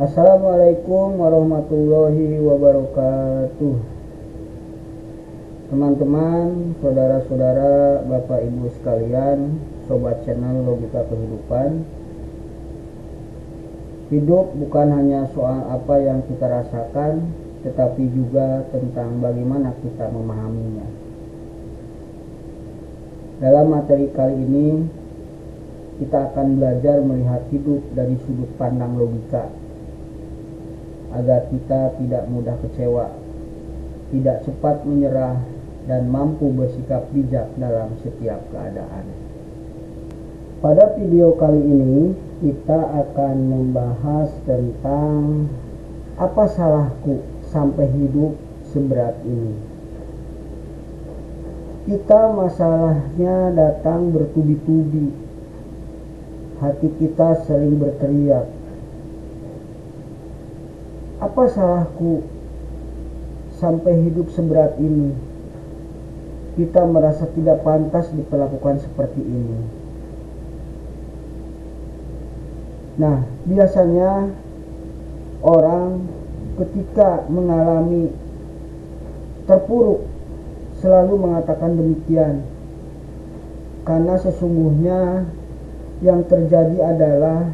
Assalamualaikum warahmatullahi wabarakatuh. Teman-teman, saudara-saudara, Bapak Ibu sekalian, sobat channel Logika Kehidupan. Hidup bukan hanya soal apa yang kita rasakan, tetapi juga tentang bagaimana kita memahaminya. Dalam materi kali ini, kita akan belajar melihat hidup dari sudut pandang logika, agar kita tidak mudah kecewa, tidak cepat menyerah, dan mampu bersikap bijak dalam setiap keadaan. Pada video kali ini, kita akan membahas tentang apa salahku sampai hidup seberat ini. Kita masalahnya datang bertubi-tubi. Hati kita sering berteriak, apa salahku sampai hidup seberat ini? Kita merasa tidak pantas diperlakukan seperti ini. Nah, biasanya orang ketika mengalami terpuruk selalu mengatakan demikian, karena sesungguhnya yang terjadi adalah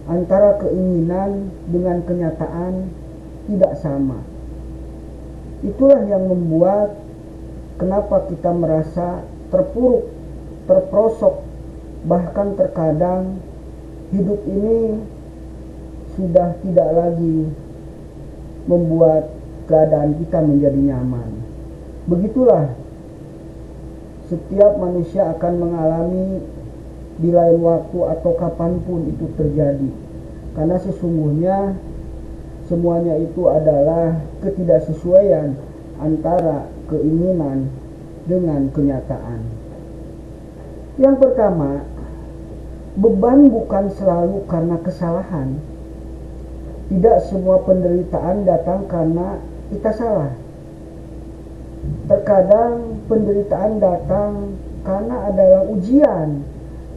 antara keinginan dengan kenyataan tidak sama. Itulah yang membuat kenapa kita merasa terpuruk, terperosok, bahkan terkadang hidup ini sudah tidak lagi membuat keadaan kita menjadi nyaman. Begitulah setiap manusia akan mengalami di lain waktu atau kapanpun itu terjadi, karena sesungguhnya semuanya itu adalah ketidaksesuaian antara keinginan dengan kenyataan. Yang pertama, beban bukan selalu karena kesalahan. Tidak semua penderitaan datang karena kita salah. Terkadang penderitaan datang karena adalah ujian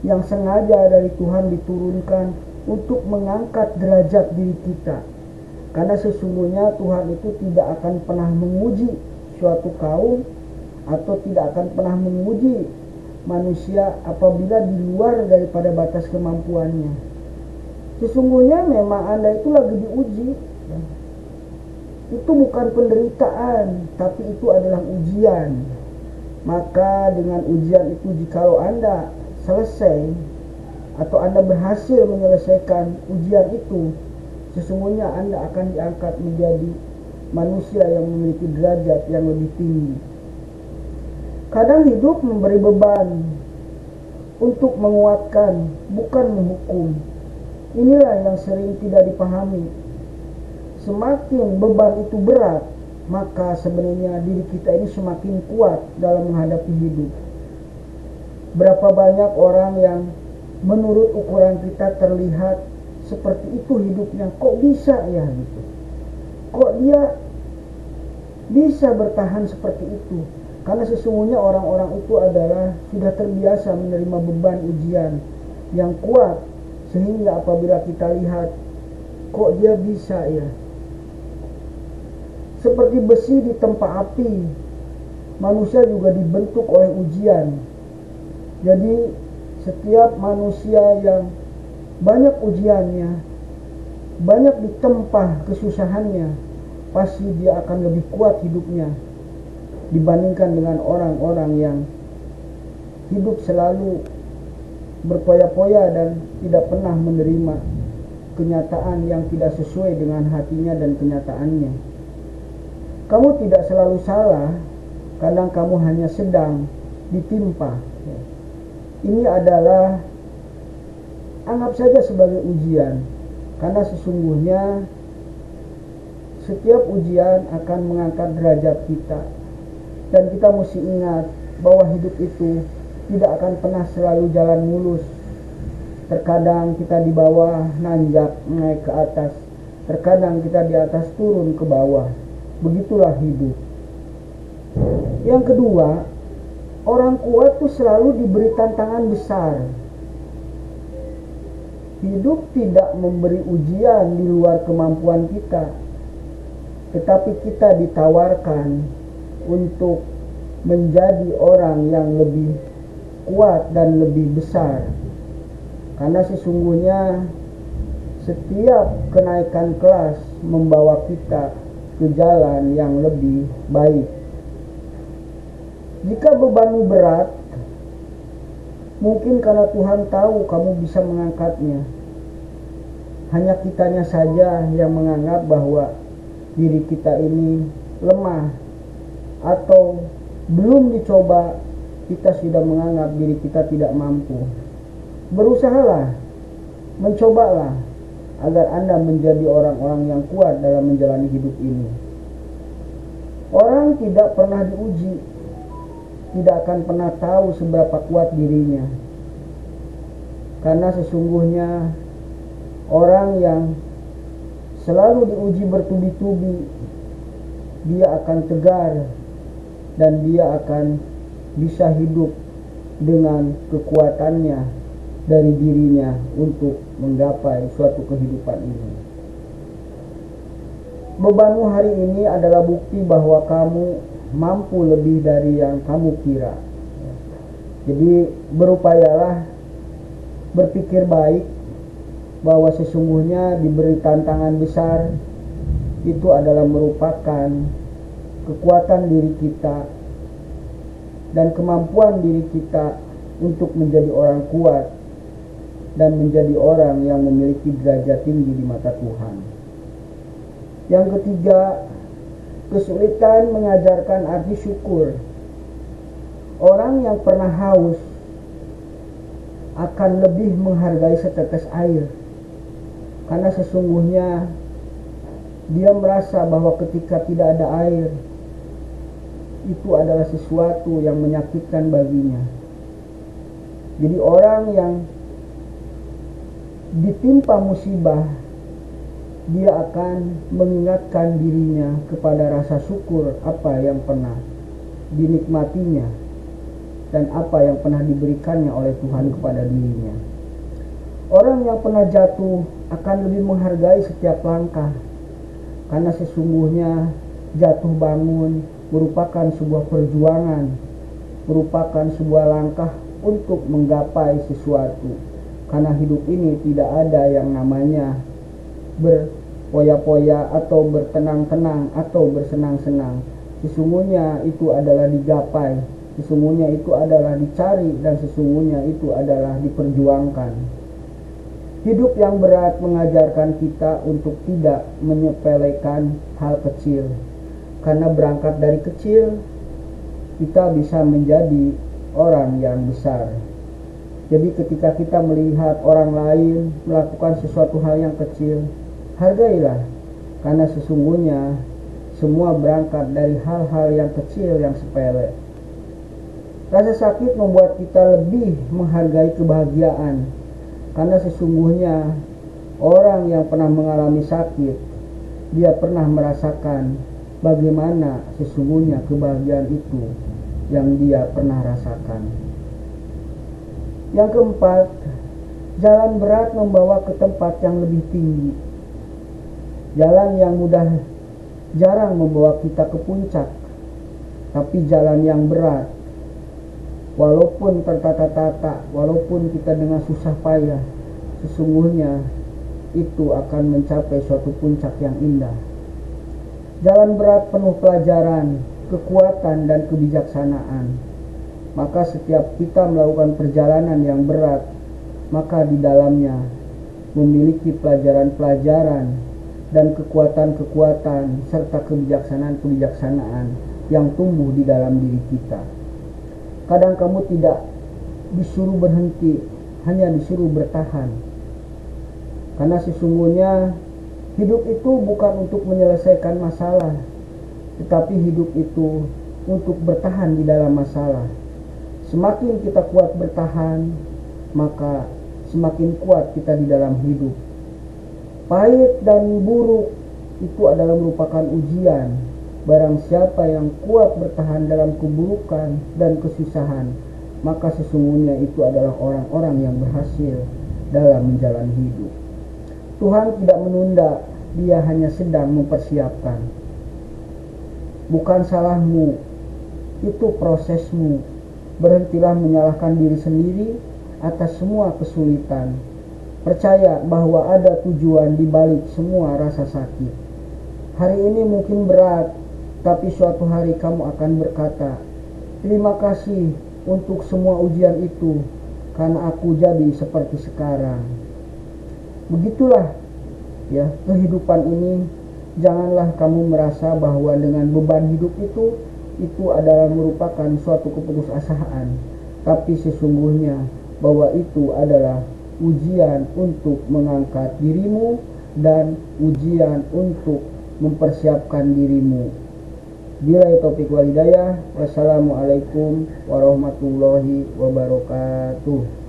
yang sengaja dari Tuhan diturunkan untuk mengangkat derajat diri kita. Karena sesungguhnya Tuhan itu tidak akan pernah menguji suatu kaum atau tidak akan pernah menguji manusia apabila di luar daripada batas kemampuannya. Sesungguhnya memang Anda itu lagi diuji. Itu bukan penderitaan, tapi itu adalah ujian. Maka dengan ujian itu, jikalau Anda selesai atau Anda berhasil menyelesaikan ujian itu, sesungguhnya Anda akan diangkat menjadi manusia yang memiliki derajat yang lebih tinggi. Kadang hidup memberi beban untuk menguatkan, bukan menghukum. Inilah yang sering tidak dipahami. Semakin beban itu berat, maka sebenarnya diri kita ini semakin kuat dalam menghadapi hidup. Berapa banyak orang yang menurut ukuran kita terlihat seperti itu hidupnya, kok bisa ya gitu? Kok dia bisa bertahan seperti itu? Karena sesungguhnya orang-orang itu adalah sudah terbiasa menerima beban ujian yang kuat, sehingga apabila kita lihat, kok dia bisa ya? Seperti besi ditempa api, manusia juga dibentuk oleh ujian. Jadi setiap manusia yang banyak ujiannya, banyak ditempa kesusahannya, pasti dia akan lebih kuat hidupnya dibandingkan dengan orang-orang yang hidup selalu berpoya-poya dan tidak pernah menerima kenyataan yang tidak sesuai dengan hatinya dan kenyataannya. Kamu tidak selalu salah, kadang kamu hanya sedang ditimpa. Ini adalah, anggap saja sebagai ujian, karena sesungguhnya setiap ujian akan mengangkat derajat kita. Dan kita mesti ingat bahwa hidup itu tidak akan pernah selalu jalan mulus. Terkadang kita di bawah nanjak naik ke atas, terkadang kita di atas turun ke bawah. Begitulah hidup. Yang kedua, orang kuat tuh selalu diberi tantangan besar. Hidup tidak memberi ujian di luar kemampuan kita, tetapi kita ditawarkan untuk menjadi orang yang lebih kuat dan lebih besar. Karena sesungguhnya setiap kenaikan kelas membawa kita ke jalan yang lebih baik. Jika bebanmu berat, mungkin karena Tuhan tahu kamu bisa mengangkatnya. Hanya kitanya saja yang menganggap bahwa diri kita ini lemah, atau belum dicoba kita sudah menganggap diri kita tidak mampu. Berusahalah, mencobalah agar Anda menjadi orang-orang yang kuat dalam menjalani hidup ini. Orang tidak pernah diuji tidak akan pernah tahu seberapa kuat dirinya. Karena sesungguhnya orang yang selalu diuji bertubi-tubi, dia akan tegar dan dia akan bisa hidup dengan kekuatannya dari dirinya untuk menggapai suatu kehidupan ini. Bebanmu hari ini adalah bukti bahwa kamu mampu lebih dari yang kamu kira. Jadi berupayalah berpikir baik bahwa sesungguhnya diberi tantangan besar itu adalah merupakan kekuatan diri kita dan kemampuan diri kita untuk menjadi orang kuat dan menjadi orang yang memiliki derajat tinggi di mata Tuhan. Yang ketiga, kesulitan mengajarkan arti syukur. Orang yang pernah haus akan lebih menghargai setetes air, karena sesungguhnya dia merasa bahwa ketika tidak ada air, itu adalah sesuatu yang menyakitkan baginya. Jadi orang yang ditimpa musibah, dia akan mengingatkan dirinya kepada rasa syukur apa yang pernah dinikmatinya dan apa yang pernah diberikannya oleh Tuhan kepada dirinya. Orang yang pernah jatuh akan lebih menghargai setiap langkah, karena sesungguhnya jatuh bangun merupakan sebuah perjuangan, merupakan sebuah langkah untuk menggapai sesuatu. Karena hidup ini tidak ada yang namanya berpoya-poya atau bertenang-tenang atau bersenang-senang. Sesungguhnya itu adalah digapai, sesungguhnya itu adalah dicari, dan sesungguhnya itu adalah diperjuangkan. Hidup yang berat mengajarkan kita untuk tidak menyepelekan hal kecil, karena berangkat dari kecil kita bisa menjadi orang yang besar. Jadi ketika kita melihat orang lain melakukan sesuatu hal yang kecil, hargailah, karena sesungguhnya semua berangkat dari hal-hal yang kecil yang sepele. Rasa sakit membuat kita lebih menghargai kebahagiaan, karena sesungguhnya orang yang pernah mengalami sakit, dia pernah merasakan bagaimana sesungguhnya kebahagiaan itu yang dia pernah rasakan. Yang keempat, jalan berat membawa ke tempat yang lebih tinggi. Jalan yang mudah jarang membawa kita ke puncak, tapi jalan yang berat, walaupun tertata-tata, walaupun kita dengan susah payah, sesungguhnya itu akan mencapai suatu puncak yang indah. Jalan berat penuh pelajaran, kekuatan, dan kebijaksanaan. Maka setiap kita melakukan perjalanan yang berat, maka di dalamnya memiliki pelajaran-pelajaran dan kekuatan-kekuatan serta kebijaksanaan-kebijaksanaan yang tumbuh di dalam diri kita. Kadang kamu tidak disuruh berhenti, hanya disuruh bertahan. Karena sesungguhnya hidup itu bukan untuk menyelesaikan masalah, tetapi hidup itu untuk bertahan di dalam masalah. Semakin kita kuat bertahan, maka semakin kuat kita di dalam hidup. Pahit dan buruk itu adalah merupakan ujian. Barang siapa yang kuat bertahan dalam keburukan dan kesusahan, maka sesungguhnya itu adalah orang-orang yang berhasil. dalam menjalani hidup. Tuhan tidak menunda, Dia hanya sedang mempersiapkan. Bukan salahmu, itu prosesmu. Berhentilah menyalahkan diri sendiri atas semua kesulitan. Percaya bahwa ada tujuan di balik semua rasa sakit. Hari ini mungkin berat, tapi suatu hari kamu akan berkata, terima kasih untuk semua ujian itu, karena aku jadi seperti sekarang. Begitulah ya kehidupan ini. Janganlah kamu merasa bahwa dengan beban hidup itu adalah merupakan suatu keputusasaan, tapi sesungguhnya bahwa itu adalah ujian untuk mengangkat dirimu dan ujian untuk mempersiapkan dirimu. Billahi taufiq wal hidayah. Wassalamualaikum warahmatullahi wabarakatuh.